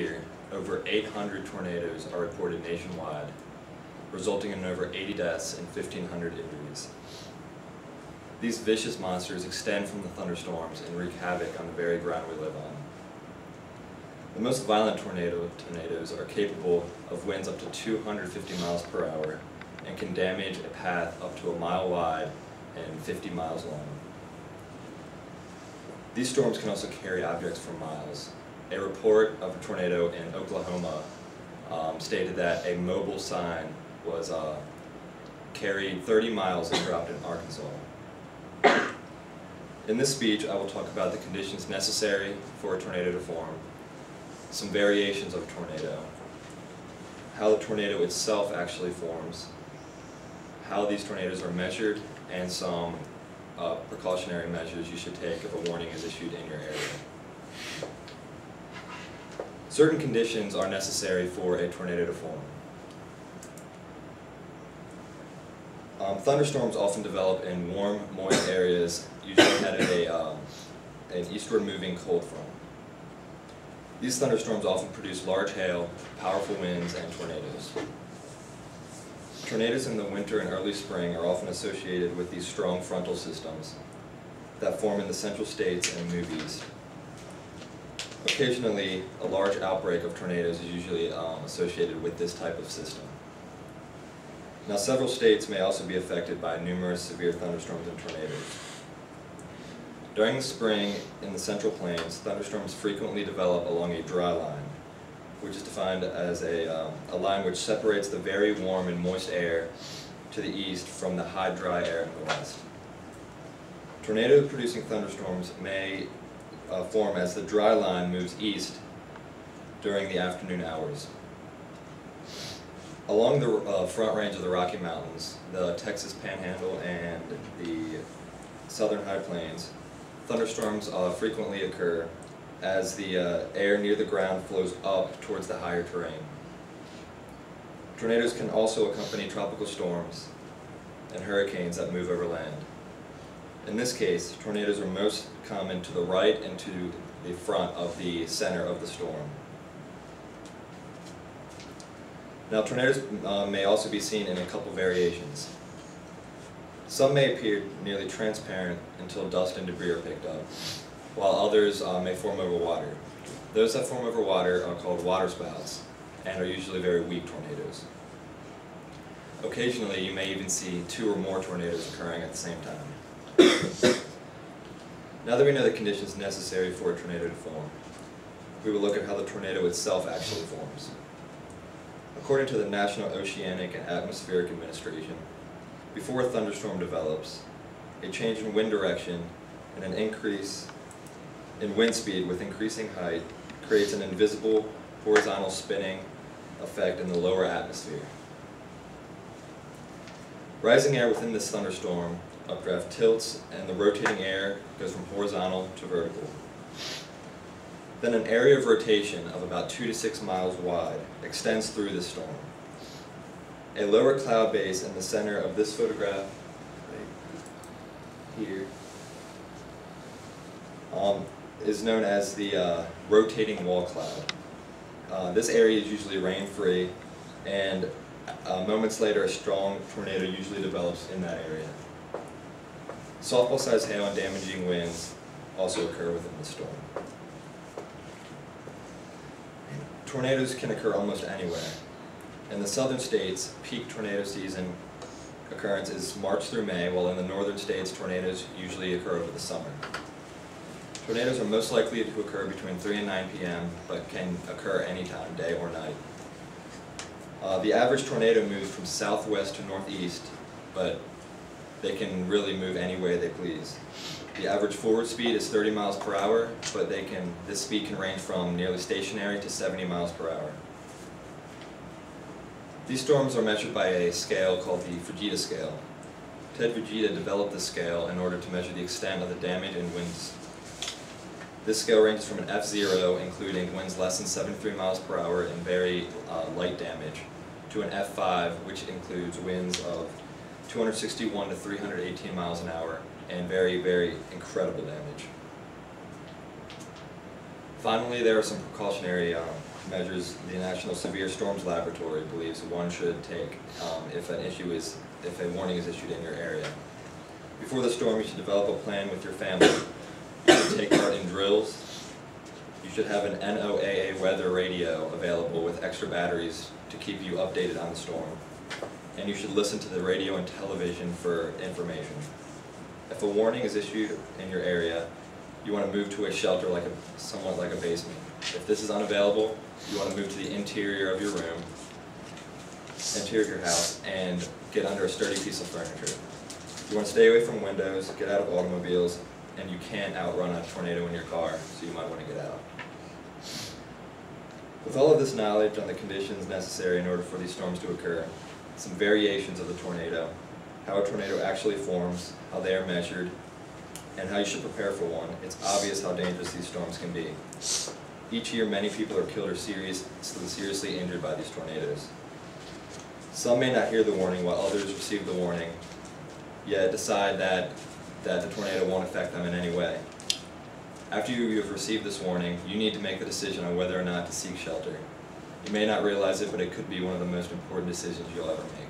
year, over 800 tornadoes are reported nationwide, resulting in over 80 deaths and 1,500 injuries. These vicious monsters extend from the thunderstorms and wreak havoc on the very ground we live on. The most violent tornadoes are capable of winds up to 250 miles per hour and can damage a path up to a mile wide and 50 miles long. These storms can also carry objects for miles. A report of a tornado in Oklahoma stated that a mobile sign was carried 30 miles and dropped in Arkansas. In this speech, I will talk about the conditions necessary for a tornado to form, some variations of a tornado, how the tornado itself actually forms, how these tornadoes are measured, and some precautionary measures you should take if a warning is issued in your area. Certain conditions are necessary for a tornado to form. Thunderstorms often develop in warm, moist areas, usually ahead of an eastward moving cold front. These thunderstorms often produce large hail, powerful winds, and tornadoes. Tornadoes in the winter and early spring are often associated with these strong frontal systems that form in the central states and move east. Occasionally, a large outbreak of tornadoes is usually associated with this type of system. Now, several states may also be affected by numerous severe thunderstorms and tornadoes. During the spring in the Central Plains, thunderstorms frequently develop along a dry line, which is defined as a line which separates the very warm and moist air to the east from the high dry air in the west. Tornado-producing thunderstorms may form as the dry line moves east during the afternoon hours. Along the front range of the Rocky Mountains, the Texas Panhandle, and the Southern High Plains, thunderstorms frequently occur as the air near the ground flows up towards the higher terrain. Tornadoes can also accompany tropical storms and hurricanes that move over land. In this case, tornadoes are most common to the right and to the front of the center of the storm. Now, tornadoes may also be seen in a couple variations. Some may appear nearly transparent until dust and debris are picked up, while others may form over water. Those that form over water are called waterspouts and are usually very weak tornadoes. Occasionally, you may even see two or more tornadoes occurring at the same time. Now that we know the conditions necessary for a tornado to form, we will look at how the tornado itself actually forms. According to the National Oceanic and Atmospheric Administration, before a thunderstorm develops, a change in wind direction and an increase in wind speed with increasing height creates an invisible horizontal spinning effect in the lower atmosphere. Rising air within this thunderstorm updraft tilts and the rotating air goes from horizontal to vertical. Then an area of rotation of about 2 to 6 miles wide extends through the storm. A lower cloud base in the center of this photograph, right here, is known as the rotating wall cloud. This area is usually rain-free, and moments later a strong tornado usually develops in that area. Softball-sized hail and damaging winds also occur within the storm. Tornadoes can occur almost anywhere. In the southern states, peak tornado season occurrence is March through May, while in the northern states, tornadoes usually occur over the summer. Tornadoes are most likely to occur between 3 and 9 p.m., but can occur anytime, day or night. The average tornado moves from southwest to northeast, but they can really move any way they please. The average forward speed is 30 miles per hour, but this speed can range from nearly stationary to 70 miles per hour. These storms are measured by a scale called the Fujita scale. Ted Fujita developed this scale in order to measure the extent of the damage and winds. This scale ranges from an F0, including winds less than 73 miles per hour and very light damage, to an F5, which includes winds of 261 to 318 miles an hour and very, very incredible damage. Finally, there are some precautionary measures the National Severe Storms Laboratory believes one should take if a warning is issued in your area. Before the storm, you should develop a plan with your family. You should take part in drills. You should have an NOAA weather radio available with extra batteries to keep you updated on the storm. And you should listen to the radio and television for information. If a warning is issued in your area, you want to move to a shelter somewhat like a basement. If this is unavailable, you want to move to the interior of your room, interior of your house, and get under a sturdy piece of furniture. You want to stay away from windows, get out of automobiles, and you can't outrun a tornado in your car, so you might want to get out. With all of this knowledge on the conditions necessary in order for these storms to occur, some variations of the tornado, how a tornado actually forms, how they are measured, and how you should prepare for one, it's obvious how dangerous these storms can be. Each year, many people are killed or seriously injured by these tornadoes. Some may not hear the warning while others receive the warning, yet decide that the tornado won't affect them in any way. After you have received this warning, you need to make the decision on whether or not to seek shelter. You may not realize it, but it could be one of the most important decisions you'll ever make.